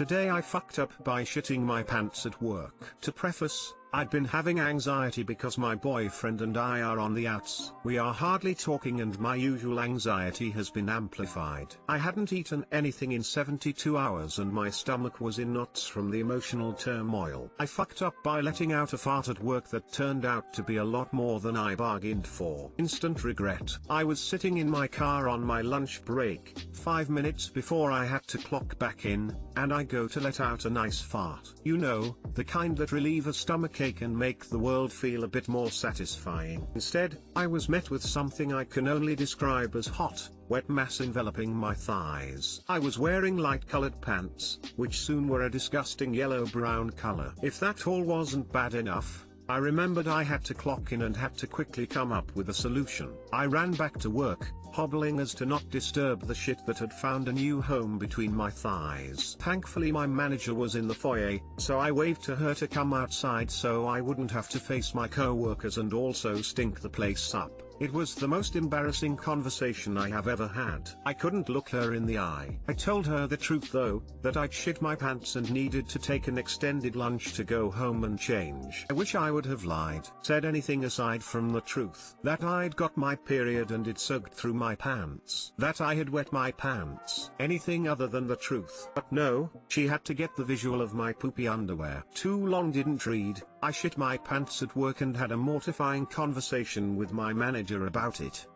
Today I fucked up by shitting my pants at work. To preface, I'd been having anxiety because my boyfriend and I are on the outs. We are hardly talking and my usual anxiety has been amplified. I hadn't eaten anything in 72 hours and my stomach was in knots from the emotional turmoil. I fucked up by letting out a fart at work that turned out to be a lot more than I bargained for. Instant regret. I was sitting in my car on my lunch break, 5 minutes before I had to clock back in, and I go to let out a nice fart. You know, the kind that relieve a stomachache and make the world feel a bit more satisfying. Instead, I was met with something I can only describe as hot, wet mass enveloping my thighs. I was wearing light-colored pants, which soon were a disgusting yellow-brown color. If that all wasn't bad enough, I remembered I had to clock in and had to quickly come up with a solution. I ran back to work, hobbling as to not disturb the shit that had found a new home between my thighs. Thankfully my manager was in the foyer, so I waved to her to come outside so I wouldn't have to face my co-workers and also stink the place up. It was the most embarrassing conversation I have ever had. I couldn't look her in the eye. I told her the truth though, that I'd shit my pants and needed to take an extended lunch to go home and change. I wish I would have lied, said anything aside from the truth. That I'd got my period and it soaked through my pants. That I had wet my pants. Anything other than the truth. But no, she had to get the visual of my poopy underwear. Too long didn't read. I shit my pants at work and had a mortifying conversation with my manager about it.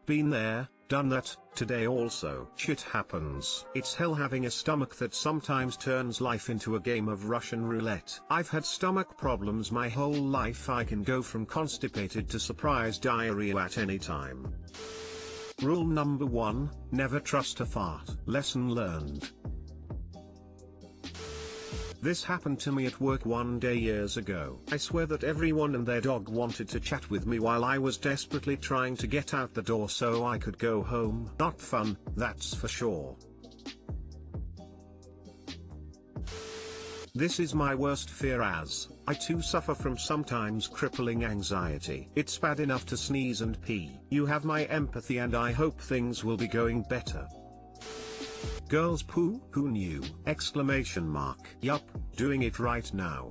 Been there, done that, today also. Shit happens. It's hell having a stomach that sometimes turns life into a game of Russian roulette. I've had stomach problems my whole life. I can go from constipated to surprise diarrhea at any time. Rule number 1, never trust a fart. Lesson learned. This happened to me at work one day years ago. I swear that everyone and their dog wanted to chat with me while I was desperately trying to get out the door so I could go home. Not fun, that's for sure. This is my worst fear as I too suffer from sometimes crippling anxiety. It's bad enough to sneeze and pee. You have my empathy and I hope things will be going better. Girls poo? Who knew? Exclamation mark. Yup, doing it right now.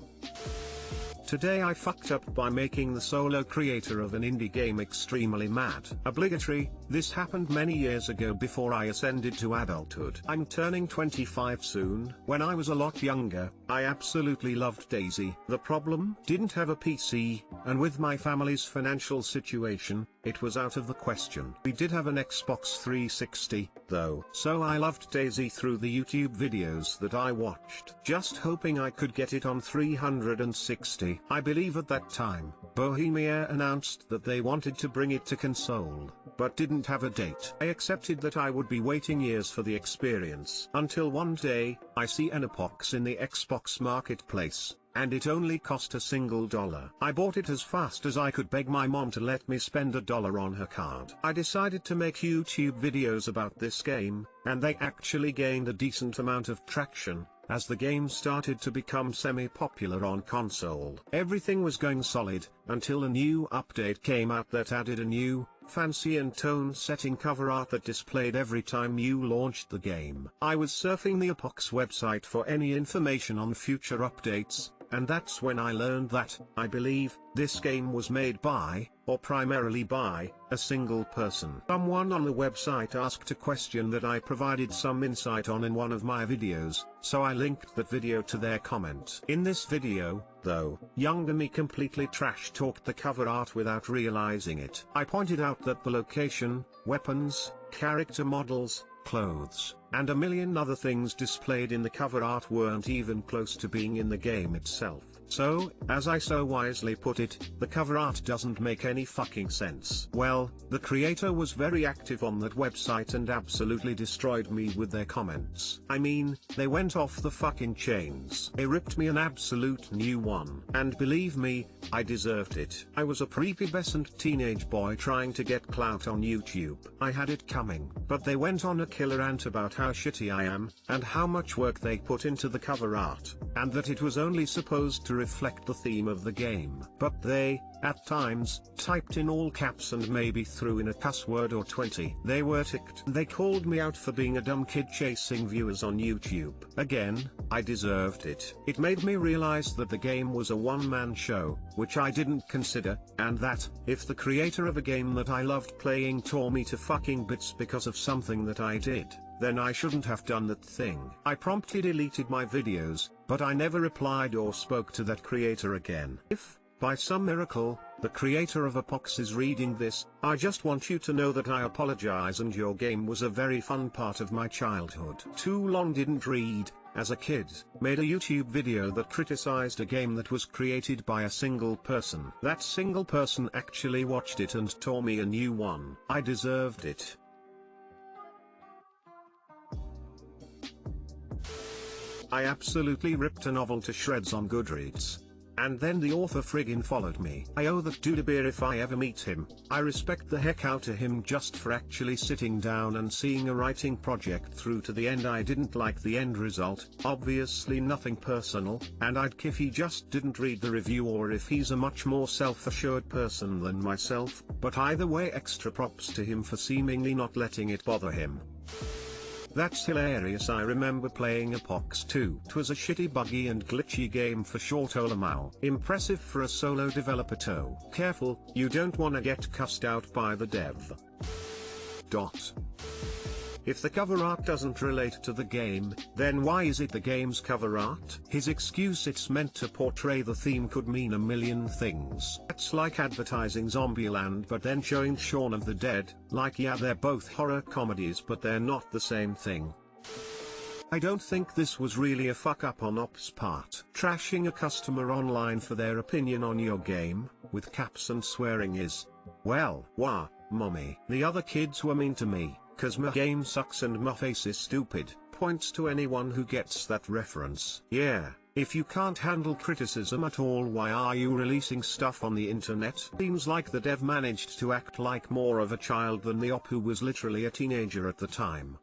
Today I fucked up by making the solo creator of an indie game extremely mad. Obligatory, this happened many years ago before I ascended to adulthood. I'm turning 25 soon. When I was a lot younger, I absolutely loved DayZ. The problem? Didn't have a PC, and with my family's financial situation, it was out of the question. We did have an Xbox 360, though. So I loved DayZ through the YouTube videos that I watched, just hoping I could get it on 360. I believe at that time, Bohemia announced that they wanted to bring it to console, but didn't have a date. I accepted that I would be waiting years for the experience. Until one day, I see an Xbox in the Xbox marketplace, and it only cost $1. I bought it as fast as I could, beg my mom to let me spend $1 on her card. I decided to make YouTube videos about this game, and they actually gained a decent amount of traction, as the game started to become semi-popular on console. Everything was going solid, until a new update came out that added a new, fancy and tone-setting cover art that displayed every time you launched the game. I was surfing the Epox website for any information on future updates, and that's when I learned that, I believe, this game was made by, or primarily by, a single person. Someone on the website asked a question that I provided some insight on in one of my videos, so I linked that video to their comment. In this video, though, younger me completely trash-talked the cover art without realizing it. I pointed out that the location, weapons, character models, clothes, and a million other things displayed in the cover art weren't even close to being in the game itself. So, as I so wisely put it, the cover art doesn't make any fucking sense. Well, the creator was very active on that website and absolutely destroyed me with their comments. I mean, they went off the fucking chains. They ripped me an absolute new one. And believe me, I deserved it. I was a prepubescent teenage boy trying to get clout on YouTube. I had it coming. But they went on a killer rant about how shitty I am, and how much work they put into the cover art, and that it was only supposed to reflect the theme of the game. But they, at times, typed in all caps and maybe threw in a cuss word or 20. They were ticked. They called me out for being a dumb kid chasing viewers on YouTube. Again, I deserved it. It made me realize that the game was a one-man show, which I didn't consider, and that, if the creator of a game that I loved playing tore me to fucking bits because of something that I did, then I shouldn't have done that thing. I promptly deleted my videos, but I never replied or spoke to that creator again. If, by some miracle, the creator of Apox is reading this, I just want you to know that I apologize, and your game was a very fun part of my childhood. Too Long Didn't Read, as a kid, made a YouTube video that criticized a game that was created by a single person. That single person actually watched it and tore me a new one. I deserved it. I absolutely ripped a novel to shreds on Goodreads. And then the author friggin' followed me. I owe that dude a beer if I ever meet him. I respect the heck out of him just for actually sitting down and seeing a writing project through to the end. I didn't like the end result, obviously nothing personal, and I'd if he just didn't read the review or if he's a much more self-assured person than myself, but either way, extra props to him for seemingly not letting it bother him. That's hilarious. I remember playing Apox 2. It was a shitty, buggy and glitchy game for short Olamau. Impressive for a solo developer though. Careful, you don't wanna get cussed out by the dev. If the cover art doesn't relate to the game, then why is it the game's cover art? His excuse, it's meant to portray the theme, could mean a million things. It's like advertising Zombieland but then showing Shaun of the Dead. Like, yeah, they're both horror comedies but they're not the same thing. I don't think this was really a fuck up on Op's part. Trashing a customer online for their opinion on your game, with caps and swearing is, well, wah, mommy. The other kids were mean to me, 'cause my game sucks and my face is stupid. Points to anyone who gets that reference. Yeah, if you can't handle criticism at all, why are you releasing stuff on the internet? Seems like the dev managed to act like more of a child than the op, who was literally a teenager at the time.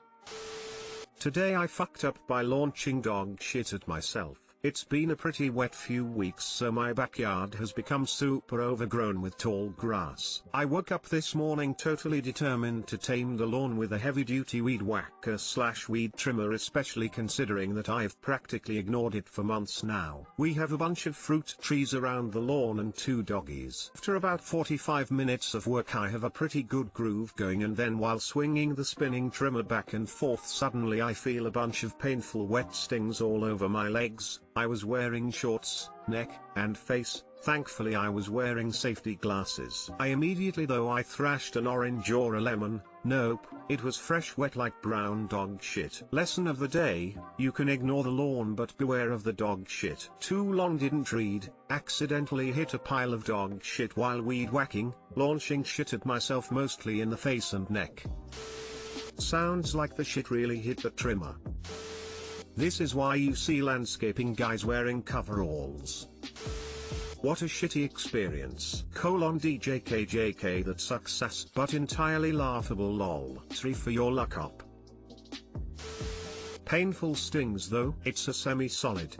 Today I fucked up by launching dog shit at myself. It's been a pretty wet few weeks, so my backyard has become super overgrown with tall grass. I woke up this morning totally determined to tame the lawn with a heavy-duty weed whacker / weed trimmer, especially considering that I've practically ignored it for months now. We have a bunch of fruit trees around the lawn and 2 doggies. After about 45 minutes of work I have a pretty good groove going, and then while swinging the spinning trimmer back and forth, suddenly I feel a bunch of painful wet stings all over my legs. I was wearing shorts, neck, and face. Thankfully I was wearing safety glasses. I immediately I thrashed an orange or a lemon. Nope, it was fresh wet like brown dog shit. Lesson of the day: you can ignore the lawn but beware of the dog shit. Too Long Didn't Read, accidentally hit a pile of dog shit while weed whacking, launching shit at myself mostly in the face and neck. Sounds like the shit really hit the trimmer. This is why you see landscaping guys wearing coveralls. What a shitty experience. DJKJK, that sucks ass, but entirely laughable lol. 3 for your luck up. Painful stings though, it's a semi-solid.